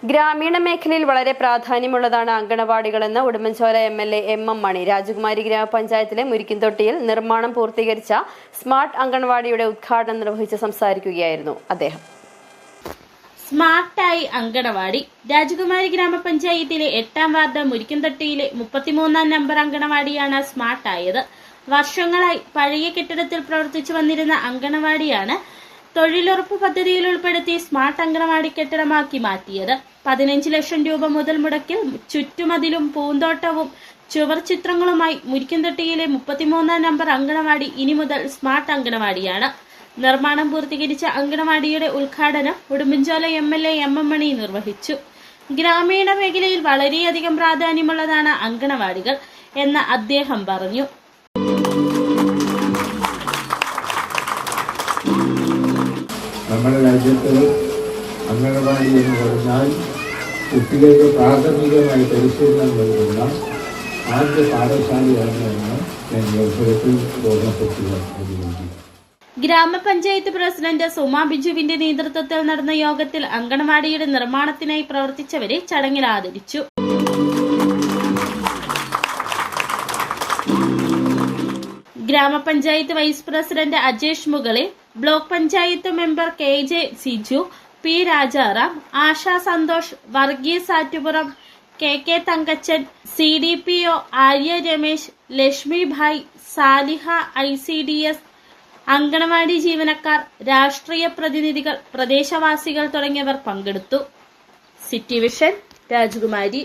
ഗ്രാമീണ മേഖലയിൽ വളരെ പ്രാധാന്യമുള്ളതാണ് അങ്കണവാടികളെന്ന് ഉടുമ്പൻചോല MLA MM മണി. രാജകുമാരി ഗ്രാമപഞ്ചായത്തിലെ മുരിക്കിൻതൊട്ടിയിൽ നിർമ്മാണം പൂർത്തീകരിച്ച സ്മാർട്ട് അങ്കണവാടിയുടെ ഉദ്ഘാടനം നിർവഹിച്ച് സംസാരിക്കുകയായിരുന്നു അദ്ദേഹം. സ്മാർട്ടായി അങ്കണവാടി. രാജകുമാരി ഗ്രാമപഞ്ചായത്തിലെ 8ാം വാർഡ് മുരിക്കിൻതൊട്ടിയിലെ 33ാം നമ്പർ അങ്കണവാടിയാണ് സ്മാർട്ടായത്. വർഷങ്ങളായി പഴയ കെട്ടിടത്തിൽ പ്രവർത്തിച്ചു വന്നിരുന്ന അങ്കണവാടിയാണ് തൊഴിലുറപ്പ് പദ്ധതിയിൽ ഉൾപ്പെടുത്തി സ്മാർട്ട് അങ്കണവാടി കെട്ടിടമാക്കി മാറ്റിയത്. 15 ലക്ഷം രൂപ മുതൽ മുടക്കിൽ ചുറ്റുമതിലും പൂന്തോട്ടവും ചുവർ ചിത്രങ്ങളുമായി മുരിക്കിൻതൊട്ടിയിലെ 33ാം നമ്പർ അങ്കണവാടി ഇനി മുതൽ സ്മാർട്ട് അങ്കണവാടിയാണ്. നിർമ്മാണം പൂർത്തീകരിച്ച അങ്കണവാടിയുടെ ഉദ്ഘാടനം ഉടുമ്പൻചോല MLA MM മണി നിർവഹിച്ചു. ഗ്രാമീണ മേഖലയിൽ വളരെയധികം പ്രാധാന്യമുള്ളതാണ് അങ്കണവാടികൾ എന്ന് അദ്ദേഹം പറഞ്ഞു. നമ്മുടെ രാജ്യത്ത് അംഗനവാടി എന്ന് പറഞ്ഞാൽ കുട്ടികൾക്ക് പ്രാഥമികമായി പരിശീലനം നൽകുന്ന ആദ്യ പാഠശാലയാണ് എന്ന് ഞാൻ അവസരത്തിൽ ഓർമ്മപ്പെടുത്തുക. ഗ്രാമപഞ്ചായത്ത് പ്രസിഡന്റ് സുമ ബിജുവിന്റെ നേതൃത്വത്തിൽ നടന്ന യോഗത്തിൽ അങ്കണവാടിയുടെ നിർമ്മാണത്തിനായി പ്രവർത്തിച്ചവരെ ചടങ്ങിൽ ആദരിച്ചു. ഗ്രാമപഞ്ചായത്ത് വൈസ് പ്രസിഡന്റ് അജേഷ് മുകളിൽ, block panchayat member KJ Siju, P Rajaram, Asha Santhosh, Varghese Attupuram, KK Thankachan, CDPO Arya Ramesh, Lakshmi Bhai, Saliha, ICDS, anganwadi ജീവനക്കാർ, രാഷ്ട്രീയ പ്രതിനിധികൾ, പ്രദേശവാസികൾ തുടങ്ങിയവർ പങ്കെടുത്തു. സിറ്റി വിഷൻ, രാജകുമാരി.